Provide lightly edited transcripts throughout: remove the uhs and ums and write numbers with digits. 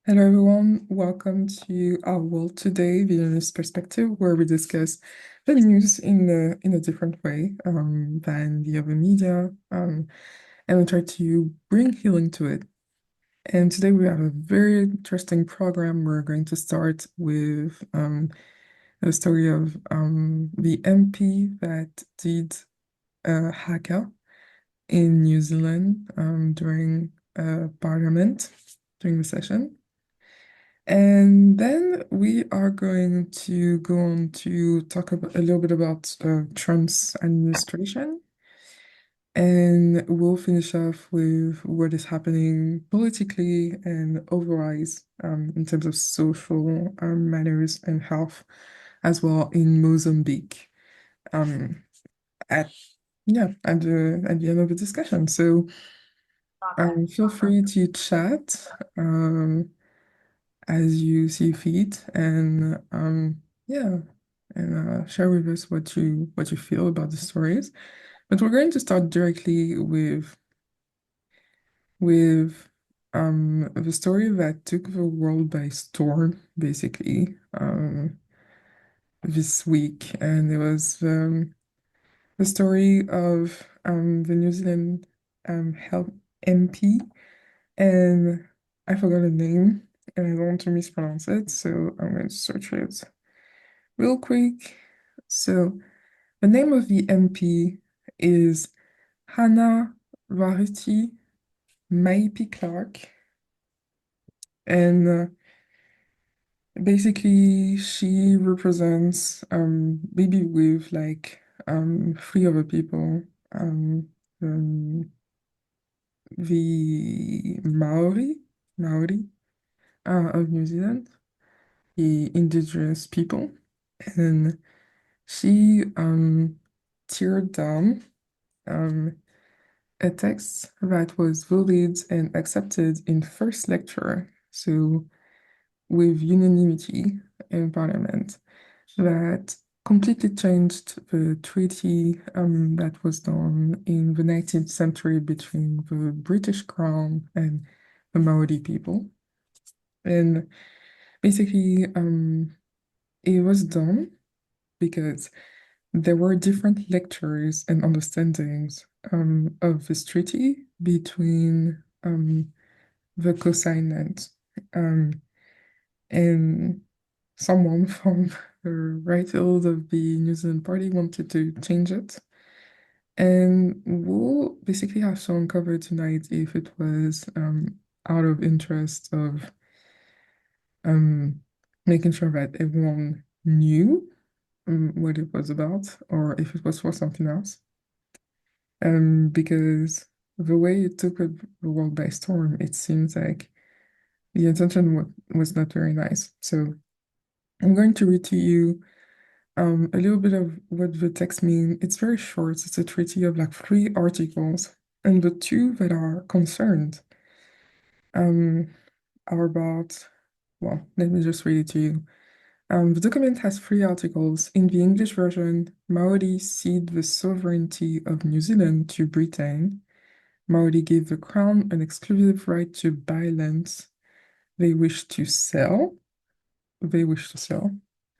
Hello, everyone. Welcome to our World Today, the Vietnamese perspective, where we discuss the news in a different way than the other media, and we try to bring healing to it. And today we have a very interesting program. We're going to start with the story of the MP that did Haka in New Zealand during Parliament, during the session. And then we are going to go on to talk about, a little bit about Trump's administration. And we'll finish off with what is happening politically and otherwise in terms of social matters and health as well in Mozambique um, at at the end of the discussion. So feel free to chat. As you see fit and yeah and share with us what you feel about the stories, but we're going to start directly with the story that took the world by storm basically this week, and it was the story of the New Zealand health MP, and I forgot the name and I don't want to mispronounce it, so I'm going to search it real quick. So the name of the MP is Hannah Varity Maipi Clark, and basically she represents maybe with like three other people, um, the Maori of New Zealand, the indigenous people, and she teared down um, a text that was voted and accepted in first lecture, so with unanimity in Parliament, that completely changed the treaty that was done in the 19th century between the British Crown and the Maori people. And basically, it was done because there were different lectures and understandings of this treaty between the co-signants. And someone from the right field of the New Zealand Party wanted to change it. And we'll basically have to uncover tonight if it was out of interest of um, making sure that everyone knew what it was about, or if it was for something else. Because the way it took the world by storm, it seems like the intention was not very nice. So I'm going to read to you a little bit of what the text means. It's very short. It's a treaty of like 3 articles, and the two that are concerned um, are about, well, let me just read it to you. The document has 3 articles. In the English version, Maori cede the sovereignty of New Zealand to Britain. Maori gave the Crown an exclusive right to buy lands they wish to sell. They wish to sell.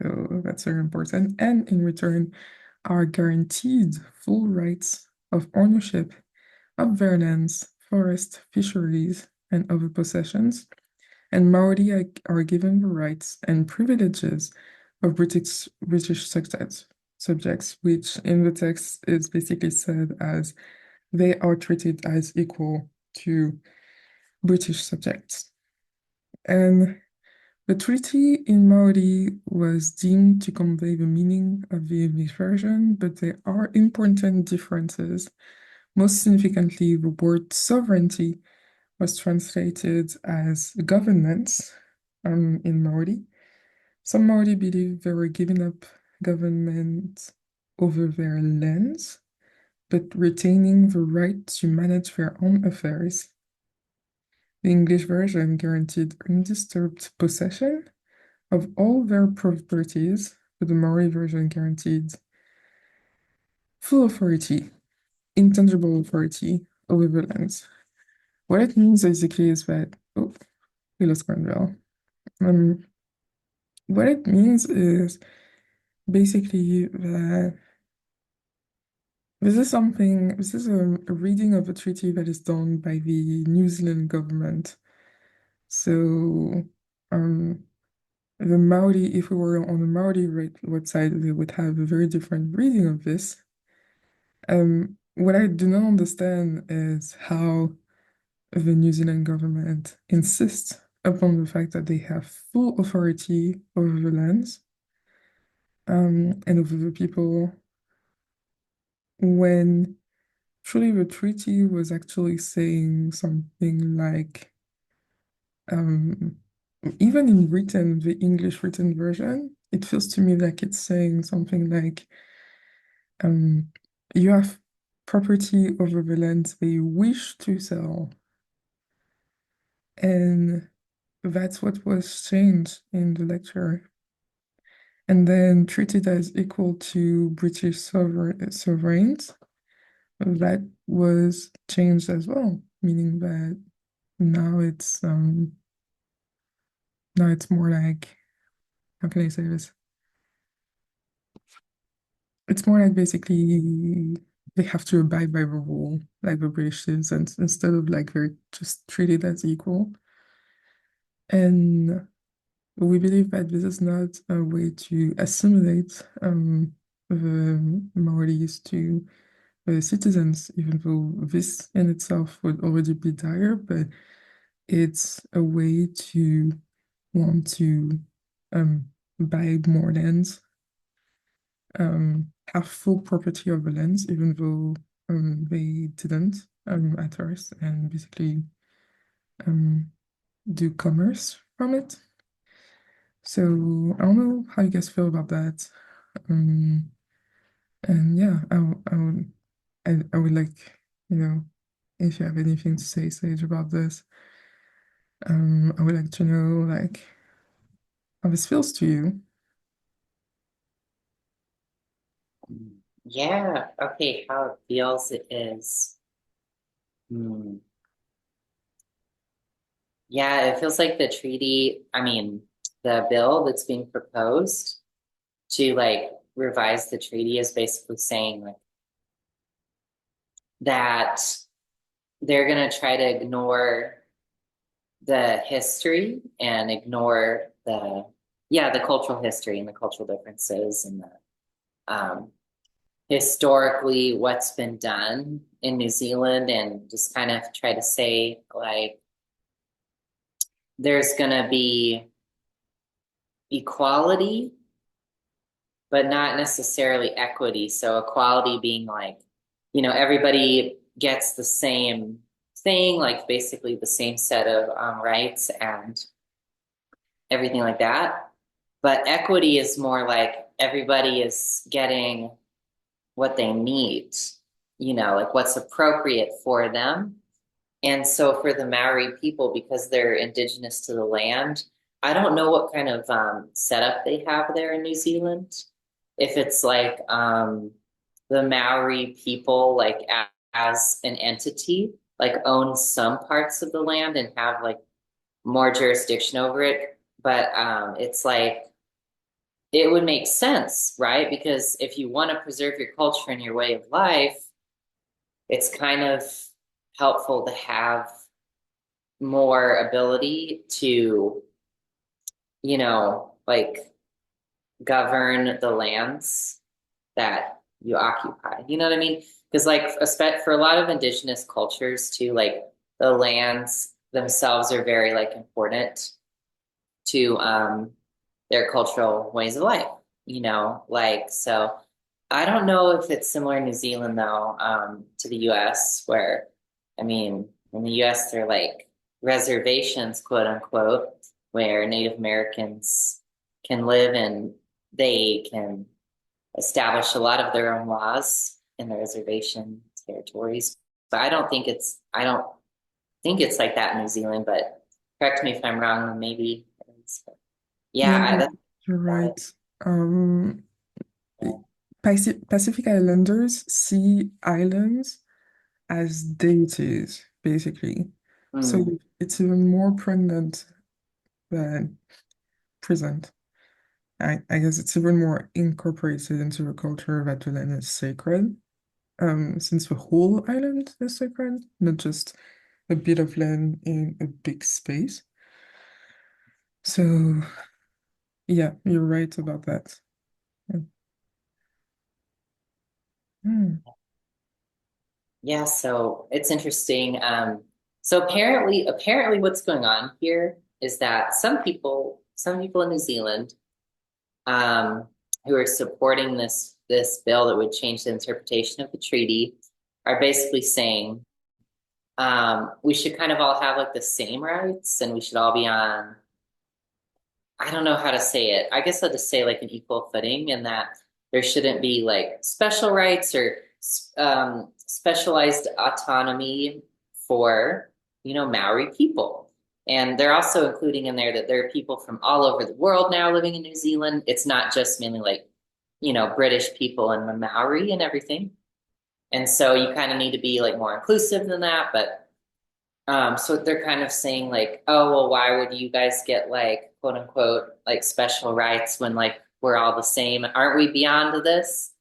So that's very important. And in return, are guaranteed full rights of ownership of their lands, forests, fisheries, and other possessions. And Maori are given the rights and privileges of British subjects, which in the text is basically said as they are treated as equal to British subjects. And the treaty in Maori was deemed to convey the meaning of the English version, but there are important differences. Most significantly, the word sovereignty was translated as governance in Maori. Some Maori believe they were giving up government over their lands, but retaining the right to manage their own affairs. The English version guaranteed undisturbed possession of all their properties, but the Maori version guaranteed full authority, intangible authority over the lands. What it means basically is that Willis Grenville. Um, what it means is basically that this is a reading of a treaty that is done by the New Zealand government. So, um, the Maori, if we were on the Maori website, they would have a very different reading of this. What I do not understand is how the New Zealand government insists upon the fact that they have full authority over the lands, and over the people, when truly the treaty was actually saying something like, um, even in written, the English written version, it feels to me like it's saying something like, um, you have property over the lands that you wish to sell. And that's what was changed in the lecture. And then treated as equal to British sovereigns, that was changed as well, meaning that now it's more like, how can I say this? It's more like basically they have to abide by the rule, like the British citizens, instead of like they're just treated as equal. And we believe that this is not a way to assimilate the Maoris to the citizens, even though this in itself would already be dire, but it's a way to want to um, buy more lands, have full property of the lands, even though they didn't at first, and basically um, do commerce from it. So I don't know how you guys feel about that. Um, and yeah, I would like, if you have anything to say, Sage, about this. I would like to know like how this feels to you. Yeah, okay, how it feels it is. Hmm. Yeah, it feels like the treaty, I mean, the bill that's being proposed to like revise the treaty is basically saying like that they're gonna try to ignore the history and ignore the cultural history and the cultural differences and the historically what's been done in New Zealand and just kind of try to say like there's going to be equality, but not necessarily equity. So equality being like, everybody gets the same thing, like basically the same set of rights and everything like that. But equity is more like everybody is getting what they need, like what's appropriate for them. And so for the Maori people, because they're indigenous to the land, I don't know what kind of setup they have there in New Zealand. If it's like the Maori people, like as an entity, like own some parts of the land and have like more jurisdiction over it. But it's like it would make sense, right? Because if you want to preserve your culture and your way of life, it's kind of helpful to have more ability to, like govern the lands that you occupy. You know what I mean? Because like for a lot of indigenous cultures too, like the lands themselves are very like important to their cultural ways of life, like so I don't know if it's similar in New Zealand though, to the US where I mean in the US they're like reservations, quote unquote, where Native Americans can live and they can establish a lot of their own laws in the reservation territories. But I don't think it's like that in New Zealand, but correct me if I'm wrong, maybe. Yeah, Yeah, that's you're about it. right. Pacific Islanders see islands as deities, basically. Mm, So it's even more pregnant than present. I guess it's even more incorporated into the culture that the land is sacred, since the whole island is sacred, not just a bit of land in a big space. So yeah, you're right about that. Mm. Yeah, so it's interesting. So apparently what's going on here is that some people in New Zealand, um, who are supporting this bill that would change the interpretation of the treaty are basically saying, we should kind of all have like the same rights and we should all be on, I don't know how to say it. I guess I'll just say like an equal footing, and that there shouldn't be like special rights or specialized autonomy for, Maori people. And they're also including in there that there are people from all over the world now living in New Zealand. It's not just mainly like, British people and the Maori and everything. And so you kind of need to be like more inclusive than that. But so they're kind of saying like, oh, well, why would you guys get like quote unquote like special rights when like we're all the same? Aren't we beyond this?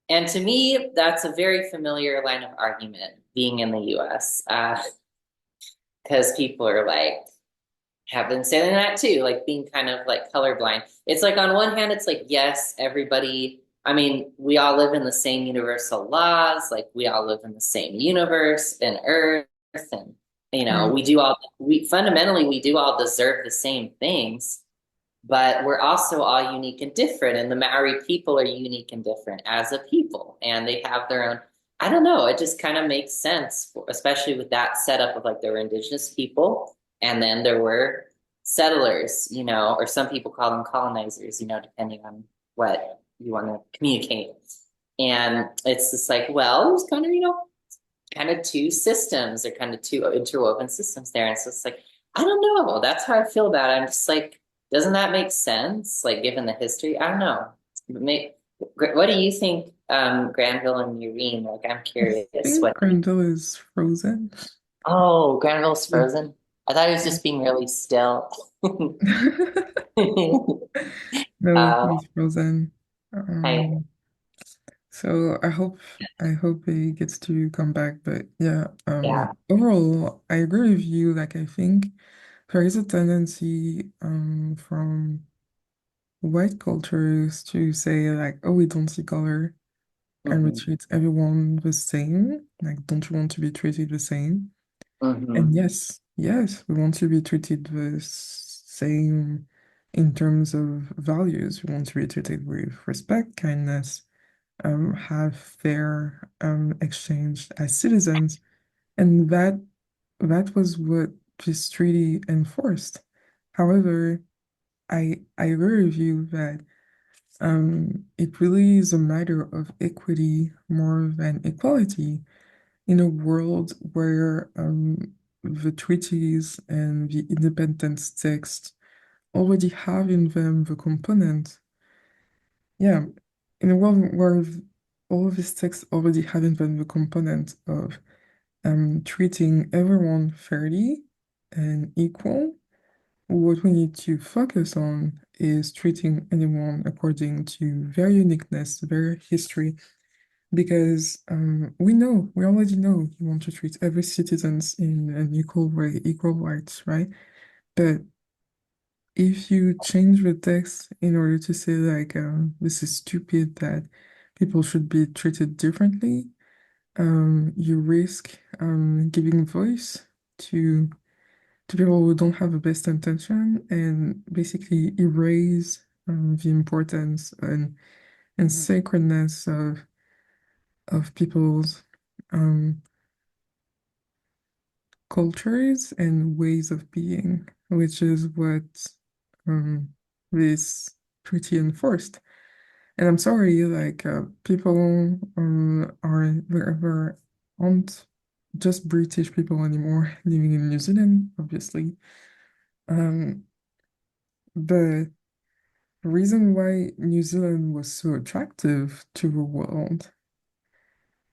And to me, that's a very familiar line of argument being in the US, because people are like, have been saying that too, like being kind of like colorblind. It's like on one hand, it's like, yes, everybody, I mean, we all live in the same universal laws, like we all live in the same universe and earth, and Right. we fundamentally we do all deserve the same things, but we're also all unique and different. And the Maori people are unique and different as a people, and they have their own. I don't know. It just kind of makes sense, especially with that setup of like there were indigenous people, and then there were settlers, or some people call them colonizers, depending on what you want to communicate. And it's just like, well, there's kind of, kind of two systems or kind of two interwoven systems there. And so it's like, I don't know. That's how I feel about it. I'm just like, doesn't that make sense? Like, given the history, I don't know. What do you think, Granville and Urine? Like, I'm I curious. think What? Grendel is frozen. Oh, Granville's Yeah. frozen. I thought he was Yeah. just being really still. No, uh, he's frozen. I, So I hope he gets to come back. But yeah, yeah. overall, I agree with you. Like I think there is a tendency from white cultures to say like, oh, we don't see color and we Hmm. treat everyone the same. Like, don't you want to be treated the same? And Hmm. yes, yes, we want to be treated the same in terms of values. We want to be treated with respect, kindness, have fair exchange as citizens. And that was what this treaty enforced. However, I agree with you that it really is a matter of equity more than equality in a world where the treaties and the independence text already have in them the component. Yeah, in a world where all of these texts already have in them the component of treating everyone fairly and equal, what we need to focus on is treating anyone according to their uniqueness, their history, because we already know you want to treat every citizens in an equal way, equal rights, right? But if you change the text in order to say like this is stupid that people should be treated differently, you risk giving voice to people who don't have the best intention and basically erase the importance and sacredness of people's um, cultures and ways of being, which is what um, this treaty enforced. And I'm sorry, like people there aren't just British people anymore living in New Zealand, obviously. Um, the reason why New Zealand was so attractive to the world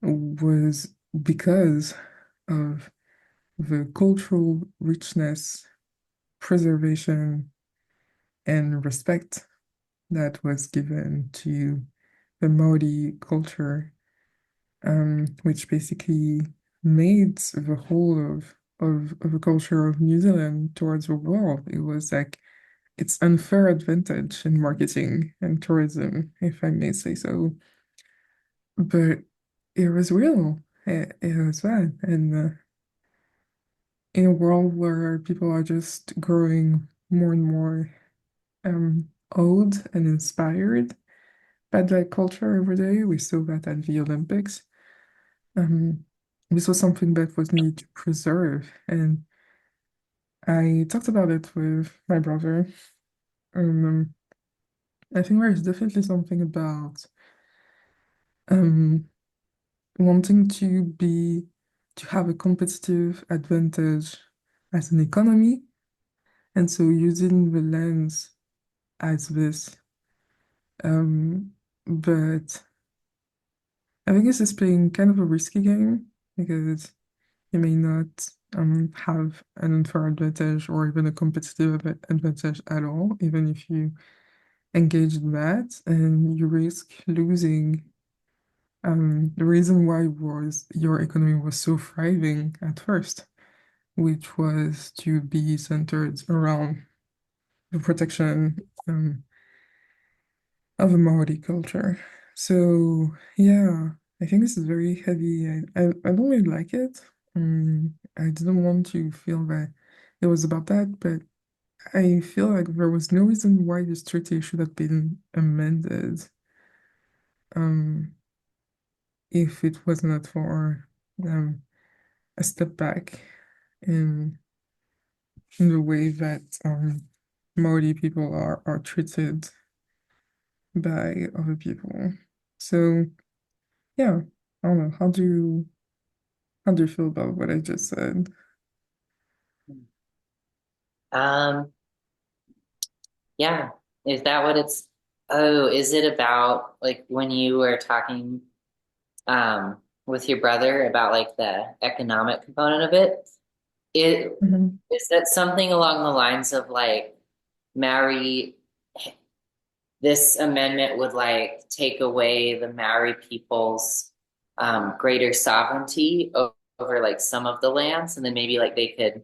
was because of the cultural richness, preservation. and respect that was given to the Maori culture, which basically made the whole of the culture of New Zealand towards the world. It was like its unfair advantage in marketing and tourism, if I may say so. But it was real. It was bad. And in a world where people are just growing more and more awed and inspired by that culture every day, we saw that at the Olympics. Um, this was something that was needed to preserve. And I talked about it with my brother. Um, I think there's definitely something about um, wanting to have a competitive advantage as an economy. And so using the lens as this. Um, but I think this is playing kind of a risky game because you may not have an unfair advantage or even a competitive advantage at all, even if you engage in that, and you risk losing the reason why was your economy was so thriving at first, which was to be centered around the protection of a Maori culture. So yeah, I think this is very heavy. I don't really like it. I didn't want to feel that it was about that, but I feel like there was no reason why this treaty should have been amended, um, if it was not for a step back in in the way that Maori people are treated by other people. So yeah, I don't know. How do you feel about what I just said? Um, yeah. Is that what it's, oh, is it about like when you were talking with your brother about like the economic component of it? It Mhm. is that something along the lines of like Maori, this amendment would like take away the Maori people's greater sovereignty over like some of the lands, and then maybe like they could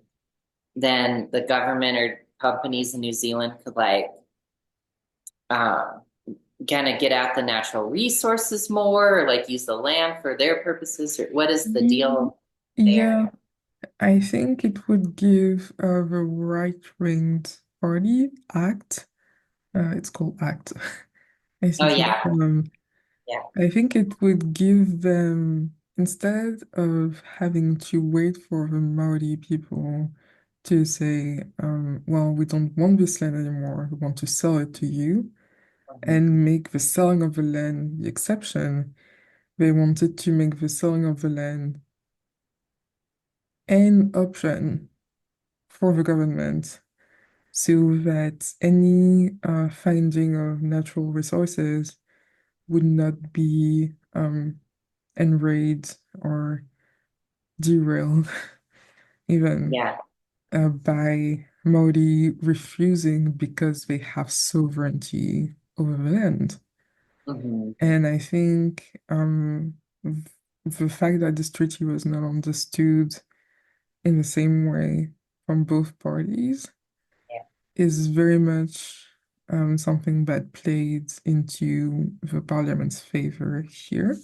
then the government or companies in New Zealand could like um kind of get at the natural resources more or like use the land for their purposes, or what is the deal there? Yeah, I think it would give the right-winged party ACT. It's called ACT. Oh ACT. yeah, yeah. I think it would give them, instead of having to wait for the Maori people to say, well, we don't want this land anymore, we want to sell it to you, Mhm. and make the selling of the land the exception. They wanted to make the selling of the land an option for the government so that any finding of natural resources would not be enraged or derailed even Yeah. by Maori refusing because they have sovereignty over the land. Hmm. And I think the fact that this treaty was not understood in the same way from both parties Yeah. is very much something that played into the parliament's favor here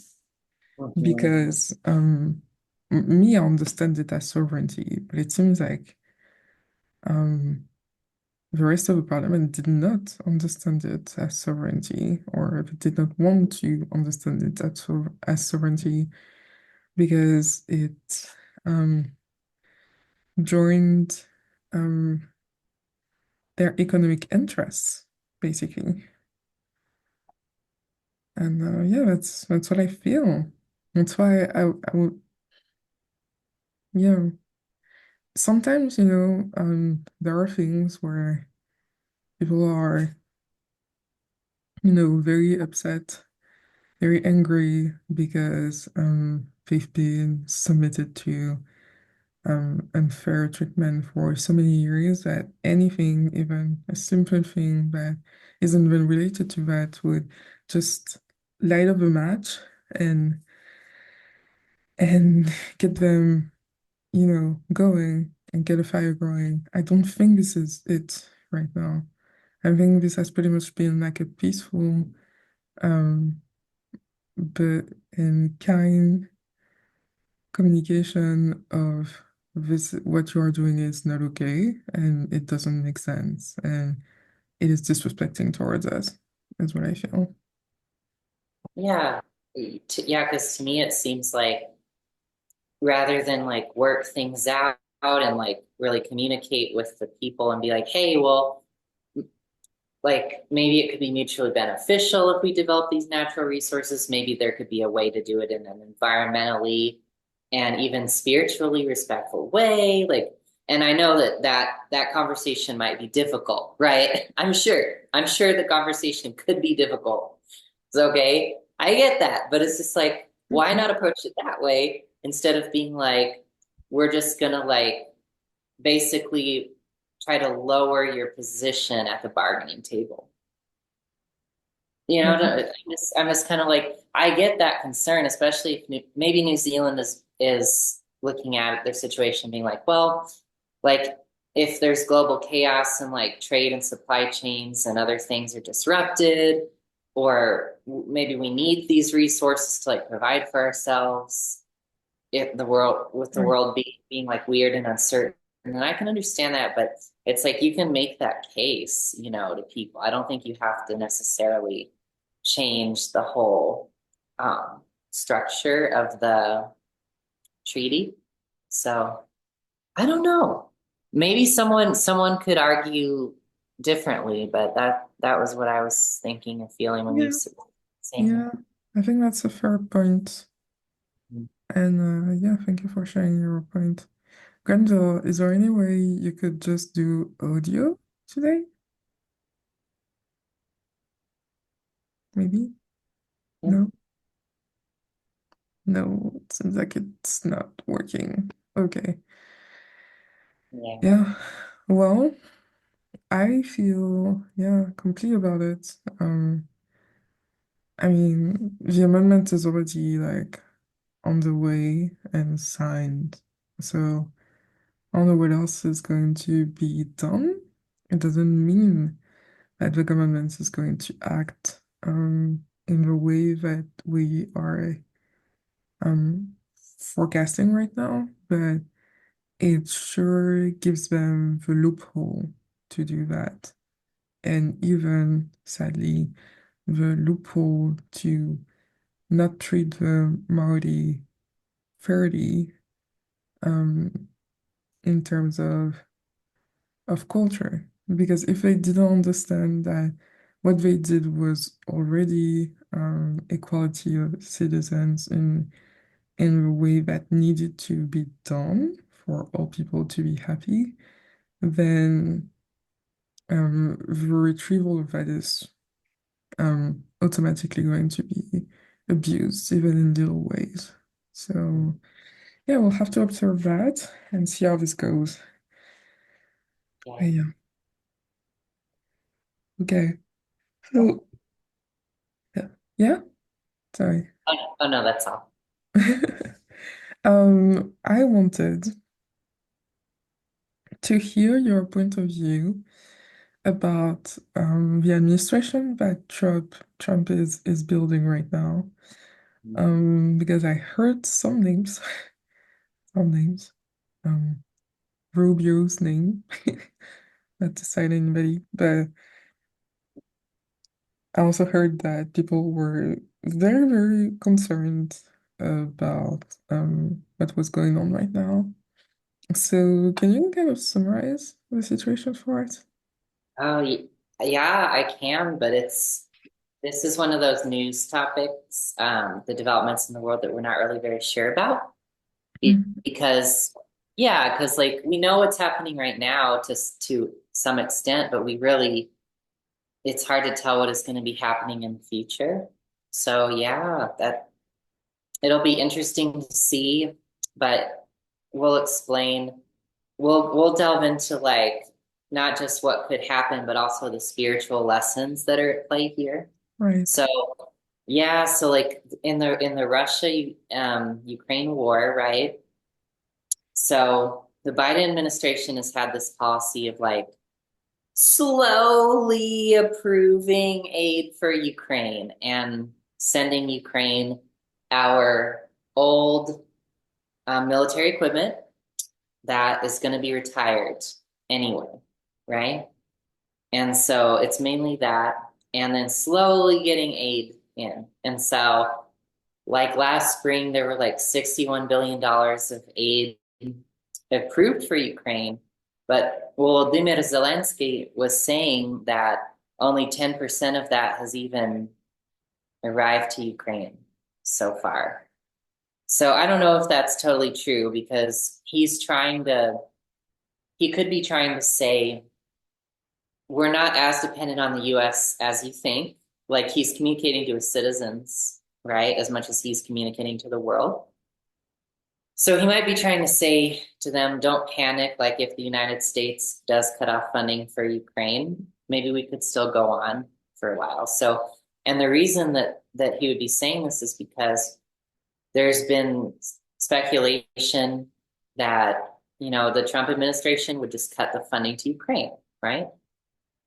Hmm. because me, I understand it as sovereignty, but it seems like um, the rest of the parliament did not understand it as sovereignty or did not want to understand it as sovereignty because it um, joined um, their economic interests, basically. And yeah, that's what I feel. That's why I would, yeah. Sometimes, there are things where people are, very upset, very angry because they've been submitted to unfair treatment for so many years that anything, even a simple thing that isn't even related to that, would just light up a match and and get them, going and get a fire going. I don't think this is it right now. I think this has pretty much been like a peaceful, um, but and kind communication of this, what you are doing is not okay and it doesn't make sense and it is disrespecting towards us, is what I feel. Yeah. Yeah, because to me it seems like rather than like work things out and like really communicate with the people and be like, hey, well, like maybe it could be mutually beneficial if we develop these natural resources. Maybe there could be a way to do it in an environmentally and even spiritually respectful way. Like, and I know that conversation might be difficult, right? I'm sure the conversation could be difficult. It's okay. I get that, but it's just like, why Mhm. not approach it that way instead of being like, we're just gonna like basically try to lower your position at the bargaining table. You know, Yeah. I'm just kind of like, I get that concern, especially if maybe New Zealand is looking at their situation, being like, well, like if there's global chaos and like trade and supply chains and other things are disrupted, or maybe we need these resources to like provide for ourselves if the world with the Right. world being like weird and uncertain. And I can understand that, but it's like you can make that case, to people. I don't think you have to necessarily change the whole structure of the treaty. So I don't know. Maybe someone could argue differently, but that was what I was thinking and feeling when you Yeah. saying that. Yeah. I think that's a fair point. And yeah, thank you for sharing your point. Grendel, is there any way you could just do audio today? Maybe? No? No, it seems like it's not working. Okay. Yeah. Yeah. Well, I feel, yeah, complete about it. I mean, the amendment is already like on the way and signed. So I don't know what else is going to be done. It doesn't mean that the government is going to act in the way that we are um forecasting right now, but it sure gives them the loophole to do that. And even sadly, the loophole to not treat the Maori fairly um, in terms of culture. Because if they didn't understand that what they did was already equality of citizens in a way that needed to be done for all people to be happy, then the retrieval of that is automatically going to be abused, even in little ways. So, yeah, we'll have to observe that and see how this goes. Yeah. But yeah, okay. So, yeah, yeah, sorry. Oh no, that's all. I wanted to hear your point of view about the administration that Trump is building right now. Because I heard some names, some names. Um, Rubio's name, not to cite anybody, but I also heard that people were very, very concerned about what was going on right now. So, can you kind of summarize the situation for us? Oh, yeah, I can, but this is one of those news topics, the developments in the world that we're not really very sure about. Mhm. Because, yeah, because like we know what's happening right now to some extent, but it's hard to tell what is going to be happening in the future. So yeah, that it'll be interesting to see, but we'll explain, we'll delve into like not just what could happen, but also the spiritual lessons that are at play here. Right. So yeah, so like in the Russia Ukraine war, right? So the Biden administration has had this policy of like slowly approving aid for Ukraine and sending Ukraine our old military equipment that is going to be retired anyway, right? And so it's mainly that, and then slowly getting aid in. And so, like last spring, there were like $61 billion of aid approved for Ukraine. But Volodymyr Zelensky was saying that only 10% of that has even arrived to Ukraine so far. So I don't know if that's totally true because he could be trying to say, we're not as dependent on the US as you think. Like he's communicating to his citizens, right? As much as he's communicating to the world. So he might be trying to say to them, don't panic. Like if the United States does cut off funding for Ukraine, maybe we could still go on for a while. So, and the reason that he would be saying this is because there's been speculation that, the Trump administration would just cut the funding to Ukraine, right?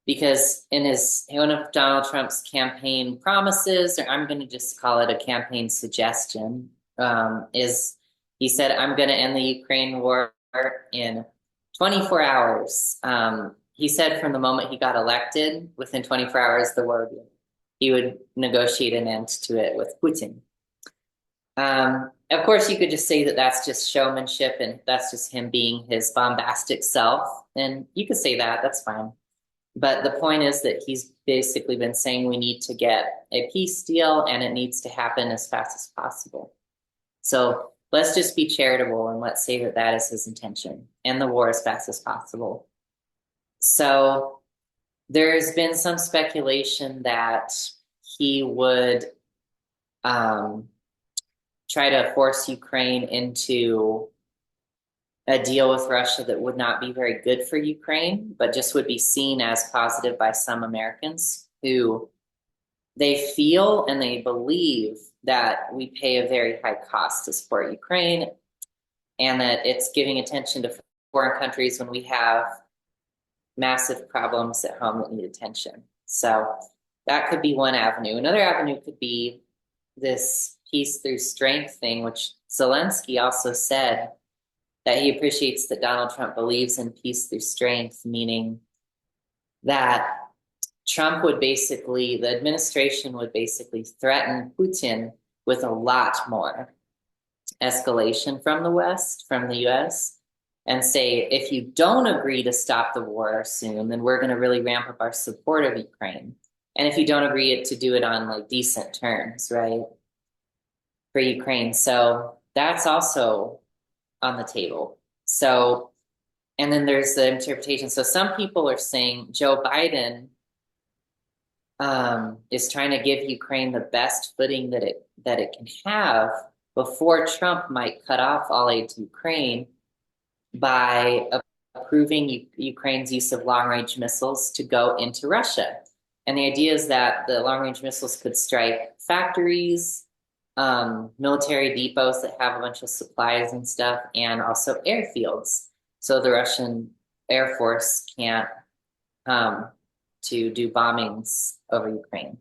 Because in one of Donald Trump's campaign promises, or I'm going to just call it a campaign suggestion, is he said, I'm going to end the Ukraine war in 24 hours. He said from the moment he got elected, within 24 hours, he would negotiate an end to it with Putin. Of course, you could just say that that's just showmanship and that's just him being his bombastic self. And you could say that, that's fine. But the point is that he's basically been saying we need to get a peace deal and it needs to happen as fast as possible. So let's just be charitable and let's say that that is his intention and the war as fast as possible. So there's been some speculation that he would try to force Ukraine into a deal with Russia that would not be very good for Ukraine, but just would be seen as positive by some Americans who they feel and they believe that we pay a very high cost to support Ukraine and that it's giving attention to foreign countries when we have massive problems at home that need attention. So that could be one avenue. Another avenue could be this peace through strength thing, which Zelensky also said that he appreciates that Donald Trump believes in peace through strength, meaning that the administration would basically threaten Putin with a lot more escalation from the West, from the US, and say, if you don't agree to stop the war soon, then we're going to really ramp up our support of Ukraine. And if you don't agree to do it on like decent terms, right, for Ukraine. So that's also on the table. So, and then there's the interpretation. So some people are saying Joe Biden is trying to give Ukraine the best footing that it can have before Trump might cut off all aid to Ukraine by approving Ukraine's use of long-range missiles to go into Russia. And the idea is that the long-range missiles could strike factories, military depots that have a bunch of supplies and stuff, and also airfields. So the Russian Air Force can't to do bombings over Ukraine.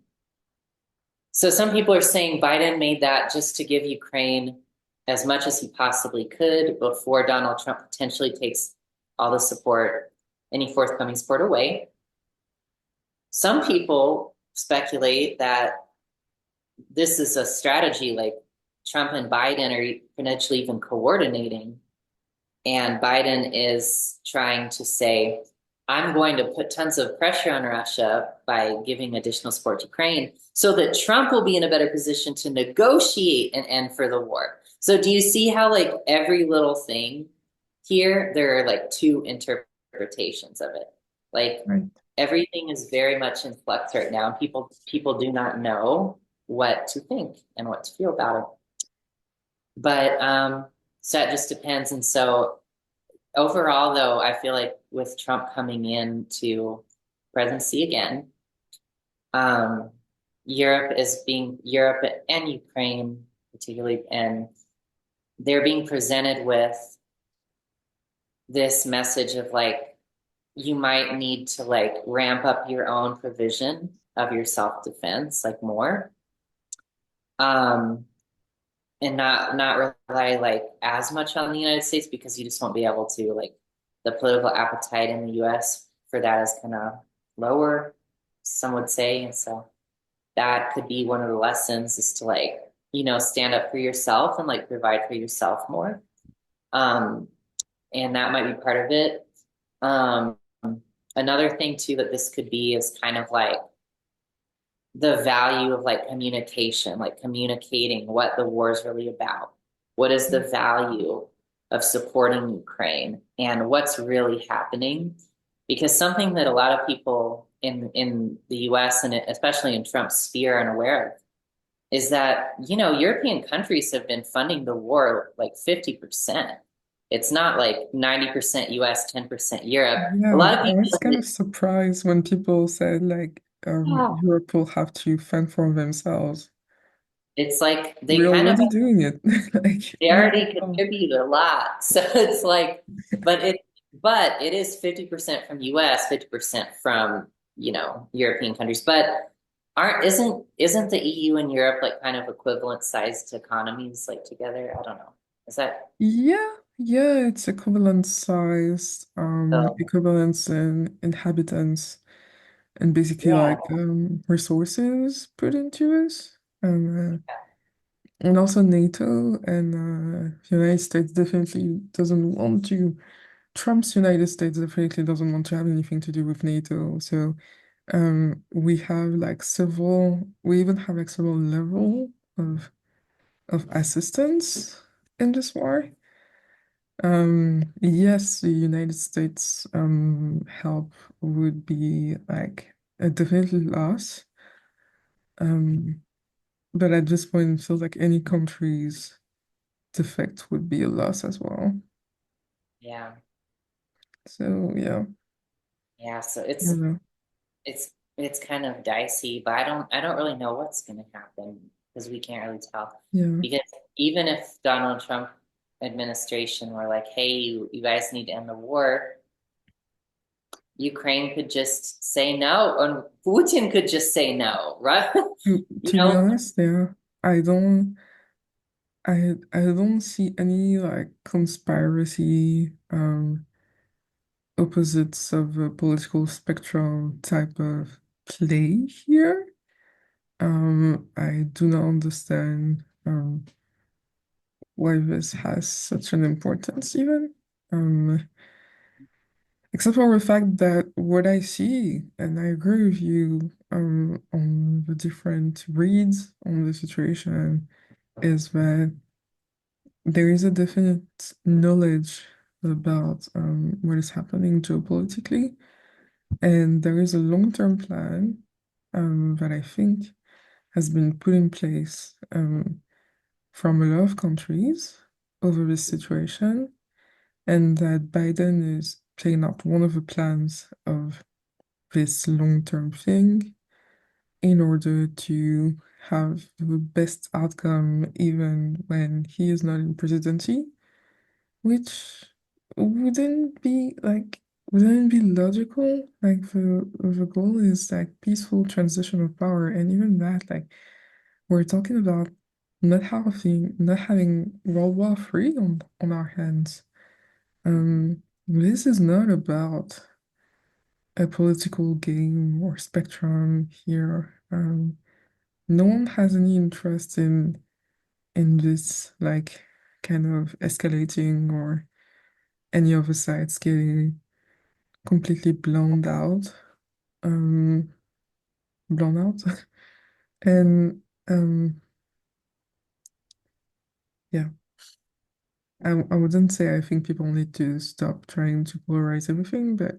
So some people are saying Biden made that just to give Ukraine as much as he possibly could before Donald Trump potentially takes all the support, any forthcoming support away. Some people speculate that this is a strategy like Trump and Biden are potentially even coordinating. And Biden is trying to say, I'm going to put tons of pressure on Russia by giving additional support to Ukraine so that Trump will be in a better position to negotiate an end for the war. So do you see how like every little thing here, there are like two interpretations of it. Like Right. everything is very much in flux right now. People do not know what to think and what to feel about it. But So that just depends. And so overall, though, I feel like with Trump coming into presidency again, um, Europe and Ukraine particularly, and they're being presented with this message of like you might need to like ramp up your own provision of your self-defense like more. Um, and not rely like as much on the United States because you just won't be able to like the political appetite in the US for that is kind of lower, some would say. And so that could be one of the lessons is to like, stand up for yourself and like provide for yourself more. Um, and that might be part of it. Um, Another thing too that this could be is kind of like the value of like communication, like communicating what the war is really about. What is the value of supporting Ukraine and what's really happening? Because something that a lot of people in the US and especially in Trump's sphere are unaware of is that, European countries have been funding the war like 50%. It's not like 90% US, 10% Europe. A Yeah, lot of I was kind people, of surprised when people said like oh, Europe will have to fend for themselves. it's like they We're kind of already doing it. Like, they oh, already oh. contribute a lot. So it's like, but it is 50% from US, 50% from, European countries. But aren't isn't the EU and Europe like kind of equivalent sized economies like together? I don't know. Is that Yeah, yeah, it's equivalent size, so? equivalence in inhabitants and basically Yeah. like resources put into it. And also NATO and the United States definitely doesn't want to, Trump's United States definitely doesn't want to have anything to do with NATO. So we have like we even have like several level of assistance in this war. Yes, the United States help would be like a definitely loss. Um, but at this point, it feels like any country's defect would be a loss as well. Yeah. So yeah, Yeah. So you know, it's kind of dicey, but I don't really know what's gonna happen because we can't really tell. yeah. Because even if Donald Trump administration were like, hey, you guys need to end the war, Ukraine could just say no, and Putin could just say no, right? You To be know? honest, yeah, I don't, I don't see any like conspiracy, opposites of a political spectrum type of play here. I do not understand why this has such an importance even. Um, except for the fact that what I see, and I agree with you on the different reads on the situation, is that there is a definite knowledge about what is happening geopolitically, and there is a long-term plan that I think has been put in place from a lot of countries over this situation, and that Biden is playing out one of the plans of this long-term thing in order to have the best outcome even when he is not in presidency, which wouldn't be logical. Like the goal is like peaceful transition of power, and even that, like we're talking about not having World War III on our hands. This is not about a political game or spectrum here. No one has any interest in this like kind of escalating or any of the sides getting completely um, blown out. And yeah, I wouldn't say I think people need to stop trying to polarize everything, but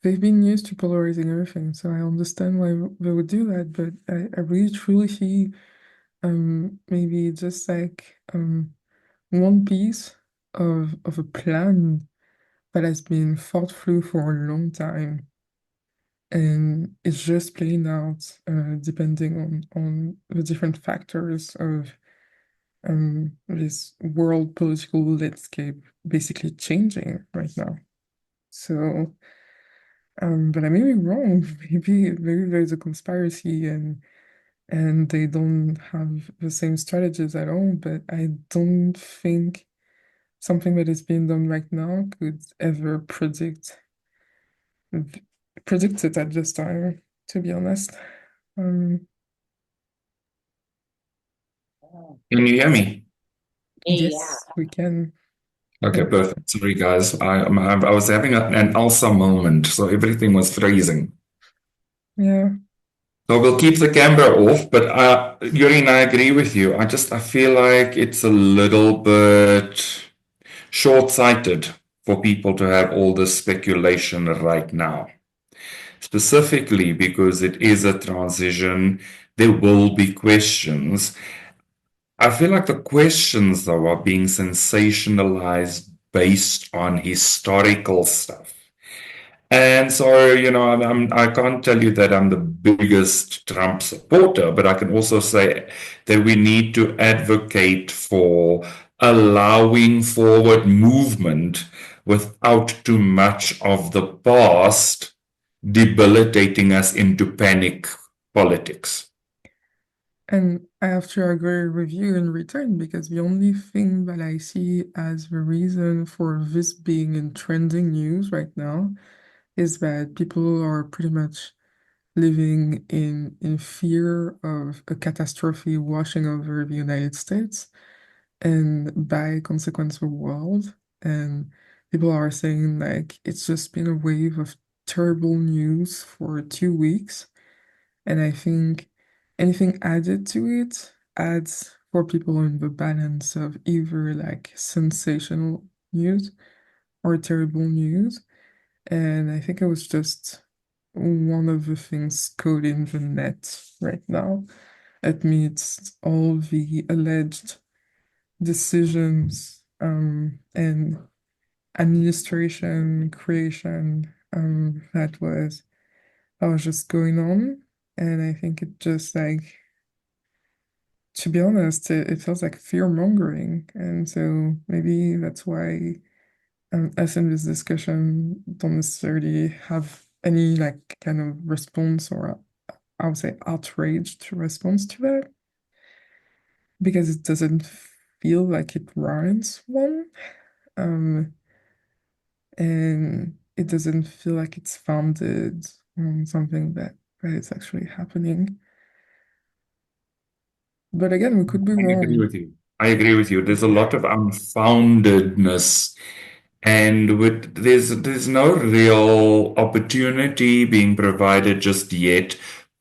they've been used to polarizing everything, so I understand why they would do that. But I really truly see maybe just like one piece of a plan that has been thought through for a long time, and it's just playing out depending on the different factors of this world political landscape basically changing right now. So, but I may be wrong. Maybe there's a conspiracy and they don't have the same strategies at all. But I don't think something that is being done right now could ever predict it at this time, to be honest. Um, Can you hear me? Yeah. yes, we can. Okay, And perfect. Sorry, guys. I was having an Elsa moment, so everything was freezing. yeah, So we'll keep the camera off, but Yuri and I agree with you. I feel like it's a little bit short-sighted for people to have all this speculation right now. Specifically because it is a transition, there will be questions. I feel like the questions, though, are being sensationalized based on historical stuff. And so, I can't tell you that I'm the biggest Trump supporter, but I can also say that we need to advocate for allowing forward movement without too much of the past debilitating us into panic politics. and I have to agree with you in return because the only thing that I see as the reason for this being in trending news right now is that people are pretty much living in fear of a catastrophe washing over the United States and by consequence the world. And people are saying like it's just been a wave of terrible news for 2 weeks. And I think anything added to it adds for people in the balance of either like sensational news or terrible news. And I think it was just one of the things coding the net right now amidst all the alleged decisions and administration creation that was just going on. And I think it just like, to be honest, it feels like fear mongering. And so maybe that's why us in this discussion don't necessarily have any like kind of response or I would say outraged response to that because it doesn't feel like it warrants one. Um, and it doesn't feel like it's founded on something that is actually happening. But again, we could be I agree wrong. with you. I agree with you. There's a lot of unfoundedness, and there's no real opportunity being provided just yet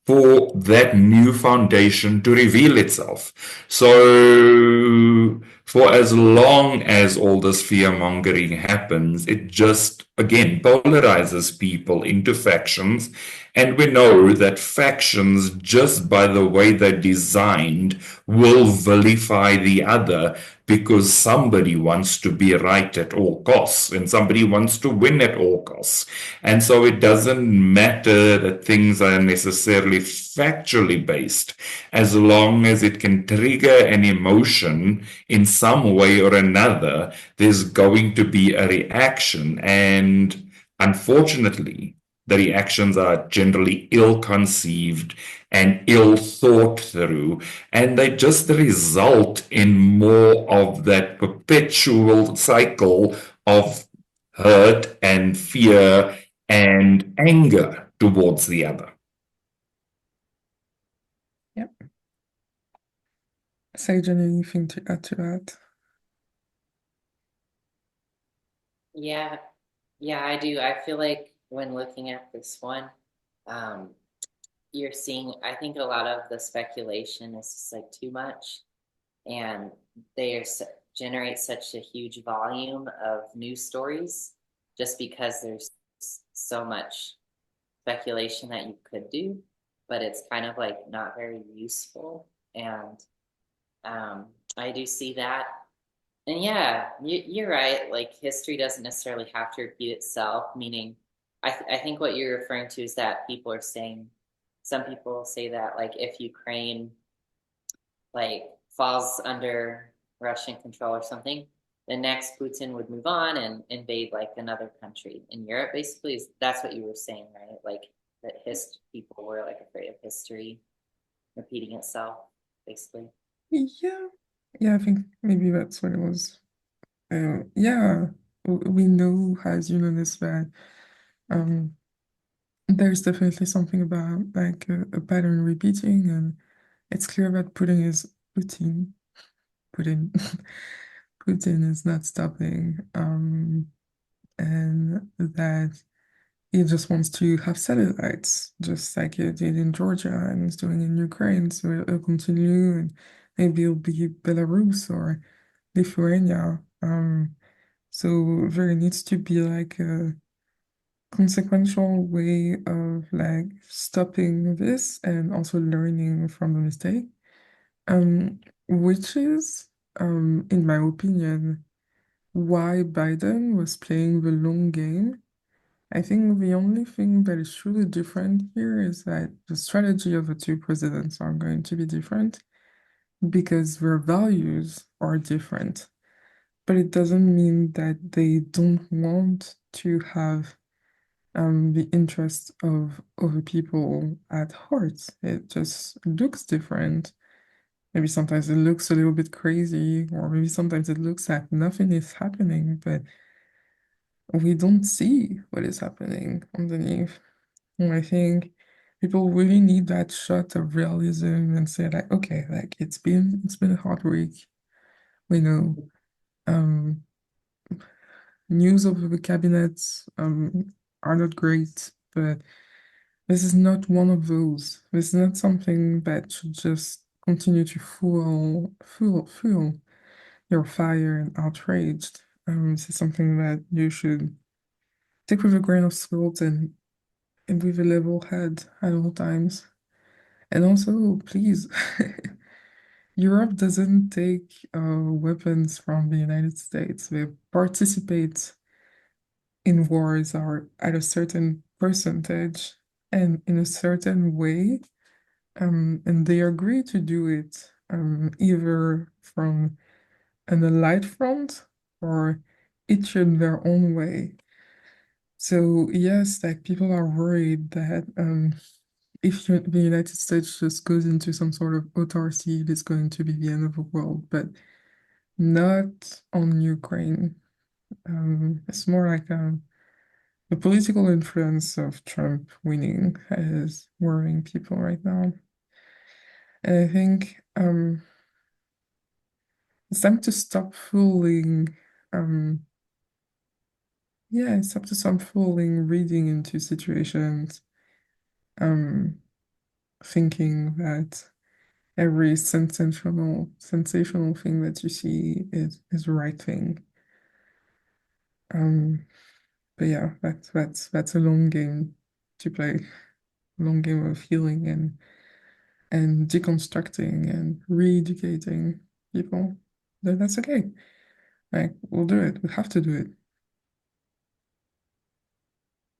for that new foundation to reveal itself. So for as long as all this fear mongering happens, it just again polarizes people into factions. And we know that factions, just by the way they're designed, will vilify the other because somebody wants to be right at all costs and somebody wants to win at all costs. And so it doesn't matter that things are necessarily factually based, as long as it can trigger an emotion in some way or another, there's going to be a reaction. And unfortunately, the reactions are generally ill-conceived and ill thought through, and they just result in more of that perpetual cycle of hurt and fear and anger towards the other. Yep. Sage, anything to add to that? Yeah. Yeah, I do. I feel like when looking at this one, um, you're seeing, I think a lot of the speculation is just like too much, and they are, generate such a huge volume of news stories just because there's so much speculation that you could do, but it's kind of like not very useful. And I do see that. And yeah, you're right. Like history doesn't necessarily have to repeat itself, meaning I think what you're referring to is that people are saying, some people say that like if Ukraine like falls under Russian control or something, the next Putin would move on and invade like another country in Europe. Basically, that's what you were saying, right? Like that people were like afraid of history repeating itself, basically. Yeah. Yeah, I think maybe that's what it was. Yeah, we know as humanists that um, there's definitely something about like a pattern repeating, and it's clear that Putin, Putin is not stopping, and that he just wants to have satellites, just like he did in Georgia and is doing in Ukraine. So it'll continue, and maybe it'll be Belarus or Lithuania. So there needs to be like a consequential way of like stopping this and also learning from the mistake. Which is, in my opinion, why Biden was playing the long game. I think the only thing that is truly different here is that the strategy of the two presidents are going to be different because their values are different. But it doesn't mean that they don't want to have the interest of other people at heart. It just looks different. Maybe sometimes it looks a little bit crazy, or maybe sometimes it looks like nothing is happening, but we don't see what is happening underneath. And I think people really need that shot of realism and say like, okay, like it's been a hard week. We know. Um, News of the cabinets are not great, but this is not one of those. This is not something that should just continue to fuel your fire and outraged. This is something that you should take with a grain of salt and with a level head at all times. And also, please, Europe doesn't take weapons from the United States. They participate in wars are at a certain percentage and in a certain way, and they agree to do it either from an allied front or each in their own way. So yes, like people are worried that if the United States just goes into some sort of autarky, it's going to be the end of the world, but not on Ukraine. It's more like the political influence of Trump winning is worrying people right now. And I think it's time to stop fooling, um, yeah, it's time to stop fooling, reading into situations, um, thinking that every sensational thing that you see is the right thing. Um, but yeah, that's a long game to play, long game of healing and deconstructing and re-educating people. That's okay. Like we'll do it. We have to do it.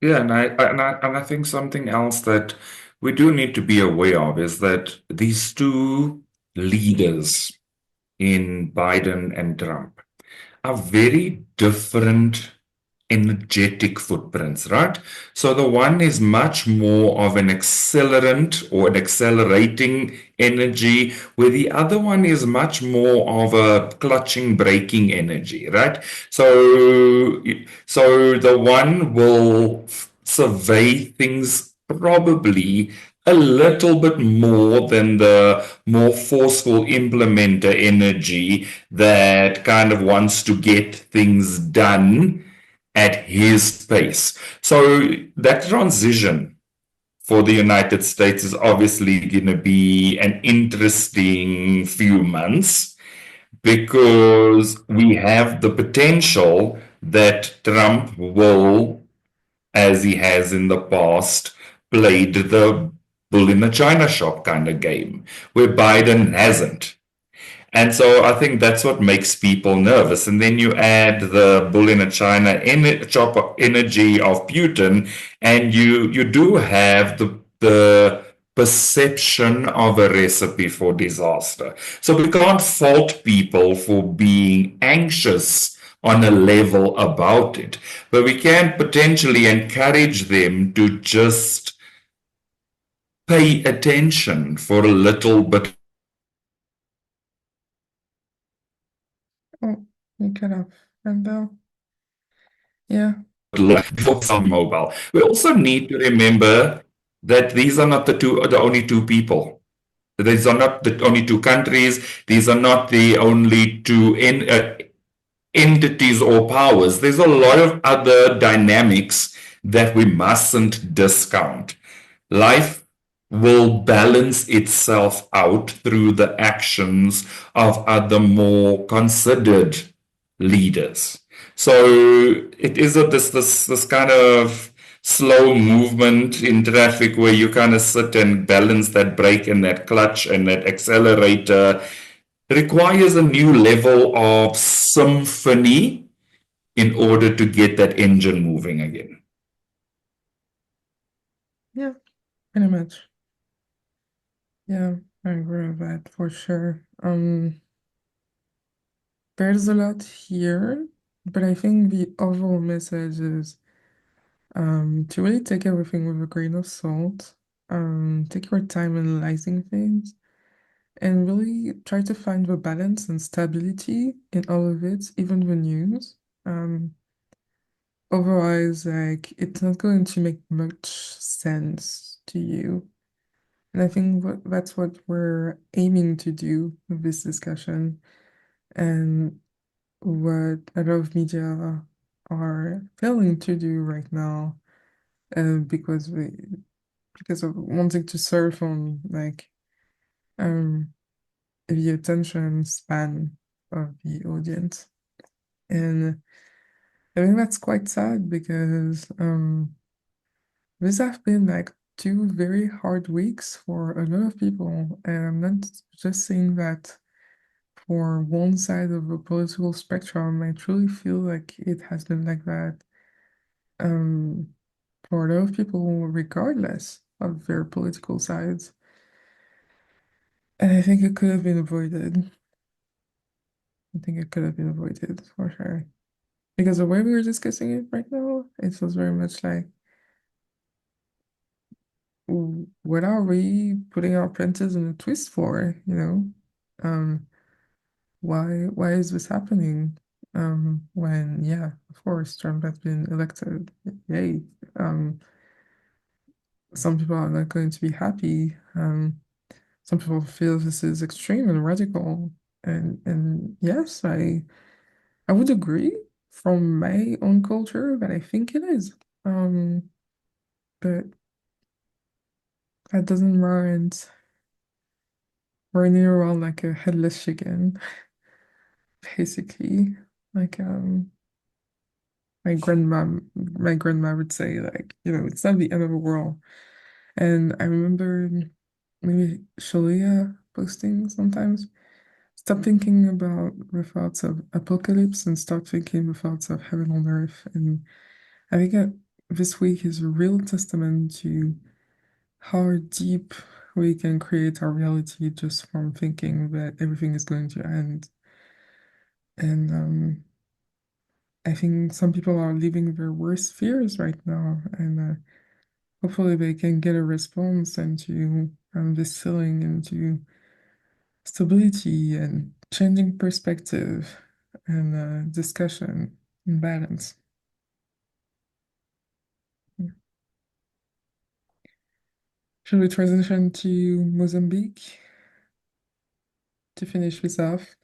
Yeah, and I think something else that we do need to be aware of is that these two leaders in Biden and Trump are very different energetic footprints, right? So the one is much more of an accelerant or an accelerating energy, where the other one is much more of a clutching, braking energy, right? So the one will survey things probably a little bit more than the more forceful implementer energy that kind of wants to get things done at his pace. So that transition for the United States is obviously going to be an interesting few months because we have the potential that Trump will, as he has in the past, played the bull in the china shop kind of game, where Biden hasn't. And so I think that's what makes people nervous. And then you add the bull in a China chopper energy of Putin, and you do have the perception of a recipe for disaster. So we can't fault people for being anxious on a level about it, but we can potentially encourage them to just pay attention for a little bit. Oh, you cut off. And yeah. Before on mobile. We also need to remember that these are not the only two people. These are not the only two countries. These are not the only two entities or powers. There's a lot of other dynamics that we mustn't discount. Life will balance itself out through the actions of other more considered leaders. So it is this kind of slow movement in traffic where you kind of sit and balance that brake and that clutch and that accelerator. Requires a new level of symphony in order to get that engine moving again. Yeah, pretty much. Yeah, I agree with that for sure. There's a lot here, but I think the overall message is to really take everything with a grain of salt. Take your time analyzing things and really try to find the balance and stability in all of it, even the news. Otherwise, like it's not going to make much sense to you. And I think that's what we're aiming to do with this discussion, and what a lot of media are failing to do right now, because of wanting to surf on like um the attention span of the audience. And I think that's quite sad because these have been like 2 very hard weeks for a lot of people. And I'm not just saying that for one side of the political spectrum. I truly feel like it has been like that um, for a lot of people, regardless of their political sides. And I think it could have been avoided. I think it could have been avoided for sure. Because the way we were discussing it right now, it was very much like, what are we putting our apprentice in a twist for, you know? Um, why is this happening? When, yeah, of course, Trump has been elected. Yay. Some people are not going to be happy. Some people feel this is extreme and radical. And yes, I would agree from my own culture that I think it is. But that doesn't warrant running around like a headless chicken, basically. Like my grandma would say, like, it's not the end of the world. And I remember maybe Shaleia posting sometimes, stop thinking about the thoughts of apocalypse and start thinking the thoughts of heaven on earth. And I think that this week is a real testament to how deep we can create our reality just from thinking that everything is going to end. And I think some people are living their worst fears right now, and hopefully they can get a response into distilling into stability and changing perspective and discussion and balance. Should we transition to Mozambique to finish this off?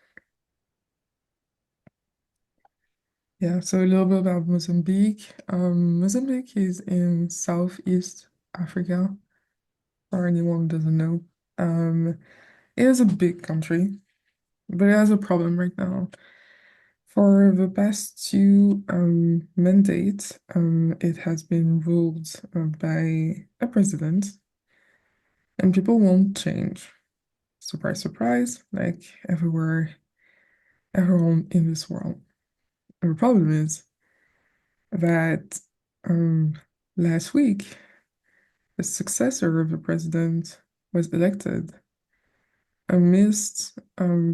Yeah, so a little bit about Mozambique. Mozambique is in Southeast Africa, for anyone who doesn't know. It is a big country, but it has a problem right now. For the past two mandates, it has been ruled by a president, and people won't change. surprise, surprise, like everywhere, everyone in this world. The problem is that last week, the successor of the president was elected amidst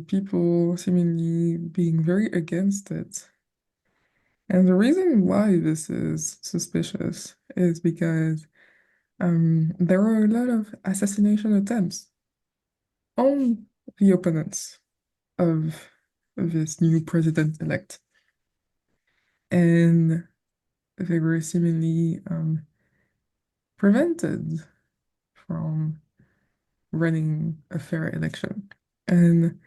people seemingly being very against it. And the reason why this is suspicious is because there are a lot of assassination attempts on the opponents of this new president-elect. And they were seemingly prevented from running a fair election. And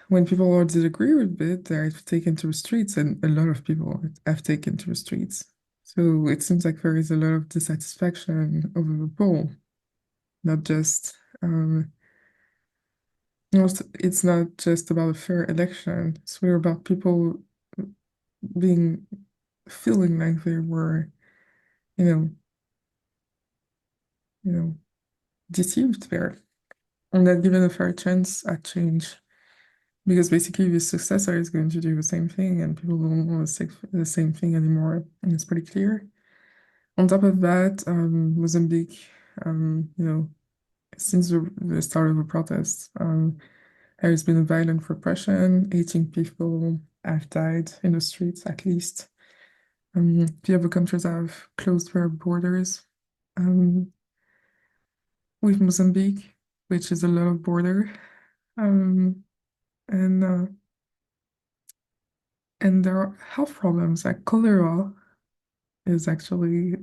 when people disagree with it, they're taken to the streets, and a lot of people have taken to the streets. So it seems like there is a lot of dissatisfaction over the poll, not just it's not just about a fair election. It's really about people feeling like they were, you know, deceived there, and not given a fair chance at change. Because basically the successor is going to do the same thing and people don't want to say the same thing anymore. And it's pretty clear. On top of that, Mozambique, since the start of the protests, there has been a violent repression. 18 people have died in the streets, at least. The other countries have closed their borders with Mozambique, which is a lot of border. And there are health problems like cholera is actually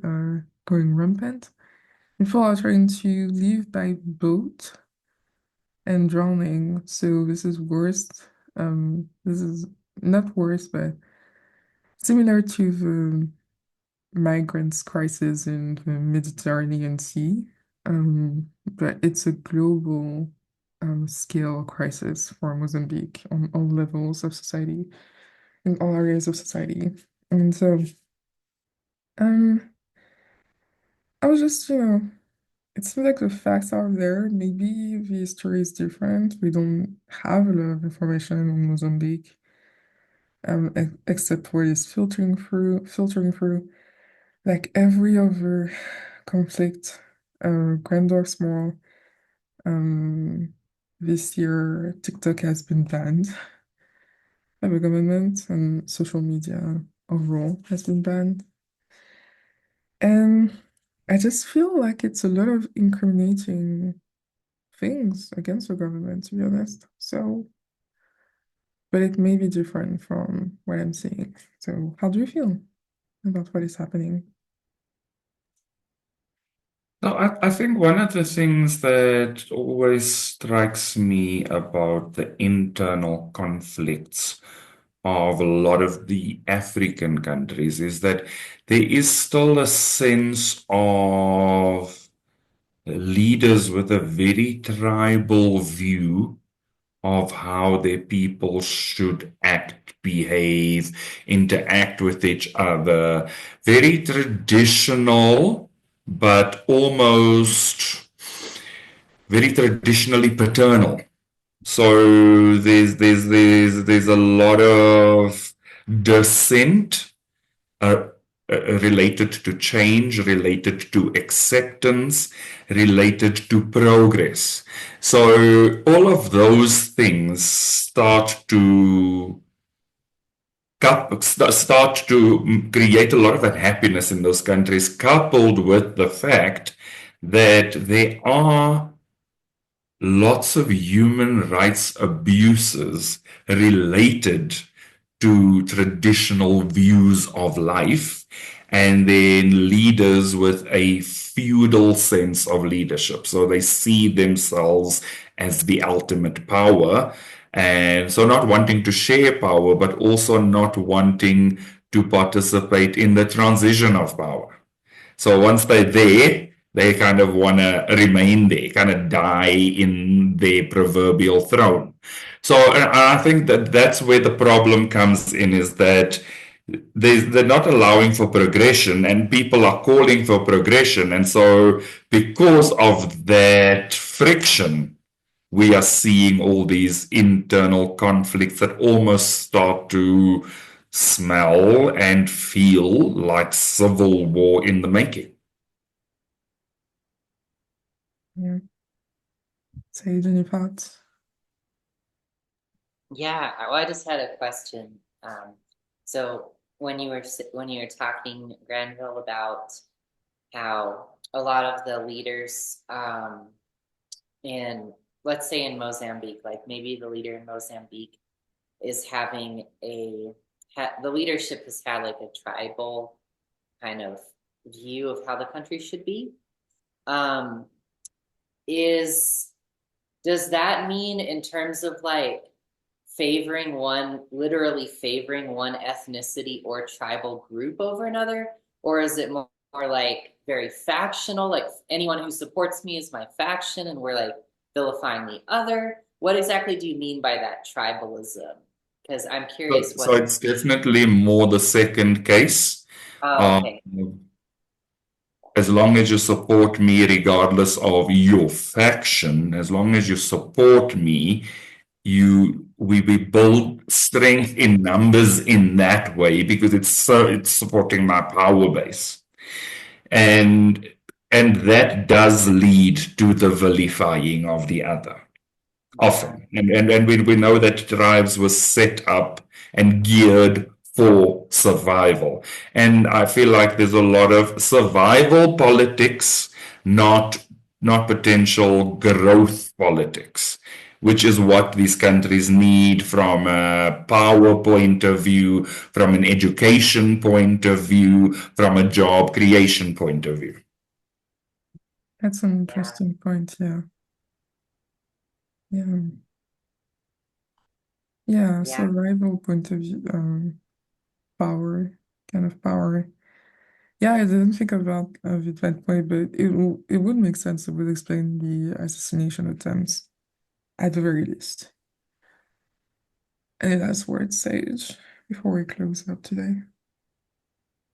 going rampant. People are trying to leave by boat and drowning. So this is worse. This is not worse, but similar to the migrants crisis in the Mediterranean Sea. But it's a global scale crisis for Mozambique on all levels of society, in all areas of society. And so I was just, it seems like the facts are there. Maybe the history is different. We don't have a lot of information on Mozambique, except what is filtering through. Like every other conflict, grand or small. This year, TikTok has been banned by the government, and social media overall has been banned. And I just feel like it's a lot of incriminating things against the government, to be honest. So, but it may be different from what I'm seeing. So, how do you feel about what is happening? No, I think one of the things that always strikes me about the internal conflicts of a lot of the African countries is that there is still a sense of leaders with a very tribal view of how their people should act, behave, interact with each other. Very traditional, but almost very traditionally paternal. So there's a lot of dissent uh, related to change, related to acceptance, related to progress. So all of those things start to create a lot of unhappiness in those countries, coupled with the fact that there are lots of human rights abuses related to traditional views of life, and then leaders with a feudal sense of leadership. So they see themselves as the ultimate power, and so not wanting to share power, but also not wanting to participate in the transition of power. So once they're there, they kind of want to remain there, kind of die in their proverbial throne. So I think that that's where the problem comes in, is that they're not allowing for progression, and people are calling for progression. And so because of that friction, we are seeing all these internal conflicts that almost start to smell and feel like civil war in the making. Yeah. Sage, any thoughts? Yeah, well, I just had a question. So when you were talking, Granville, about how a lot of the leaders in, let's say, in Mozambique, like maybe the leader in Mozambique is having the leadership has had like a tribal kind of view of how the country should be. Does that mean in terms of like literally favoring one ethnicity or tribal group over another? Or is it more like very factional, like anyone who supports me is my faction and we're like vilifying the other? What exactly do you mean by that tribalism? Because I'm curious So it's definitely more the second case. Oh, okay. As long as you support me, regardless of your faction, as long as you support me, we build strength in numbers in that way because it's supporting my power base. And that does lead to the vilifying of the other often. And we know that tribes were set up and geared for survival. And I feel like there's a lot of survival politics, not potential growth politics, which is what these countries need from a power point of view, from an education point of view, from a job creation point of view. That's an interesting point, yeah. Yeah. Yeah, survival point of view, power, kind of power. Yeah, I didn't think of it that way, but it would make sense. It would explain the assassination attempts at the very least. Any last words, Sage, before we close up today?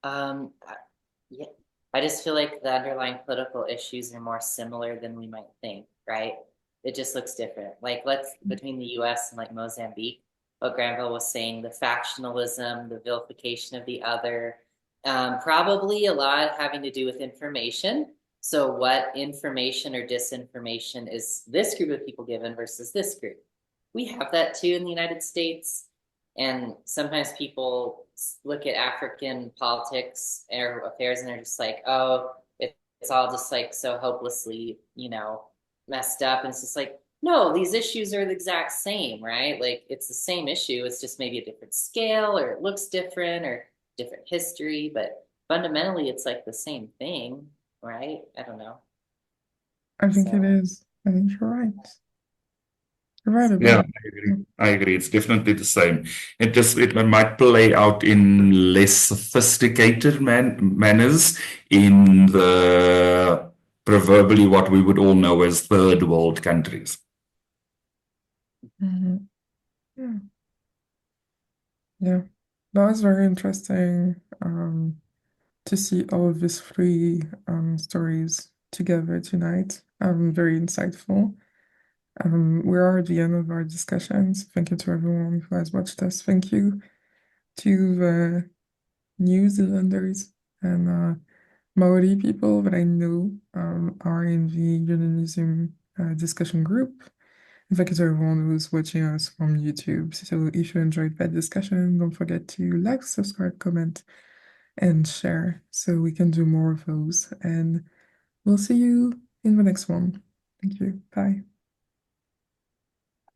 Yeah, I just feel like the underlying political issues are more similar than we might think, right? It just looks different. Like between the US and like Mozambique, what Granville was saying, the factionalism, the vilification of the other, probably a lot having to do with information. So what information or disinformation is this group of people given versus this group? We have that too in the United States. And sometimes people look at African politics or affairs and they're just like, oh, it's all just like so hopelessly, messed up. And it's just like, no, these issues are the exact same, right? Like it's the same issue. It's just maybe a different scale or it looks different or different history, but fundamentally it's like the same thing, right? I don't know. I think it is. I think you're right. You're right about Yeah, it. I agree. It's definitely the same. It might play out in less sophisticated manners in the proverbially what we would all know as third world countries. Yeah. Yeah. That was very interesting to see all of these three stories together tonight. Very insightful. We're at the end of our discussions. Thank you to everyone who has watched us. Thank you to the New Zealanders and Maori people that I know are in the unionism discussion group. And thank you to everyone who's watching us from YouTube. So if you enjoyed that discussion, don't forget to like, subscribe, comment, and share so we can do more of those. And we'll see you in the next one. Thank you. Bye.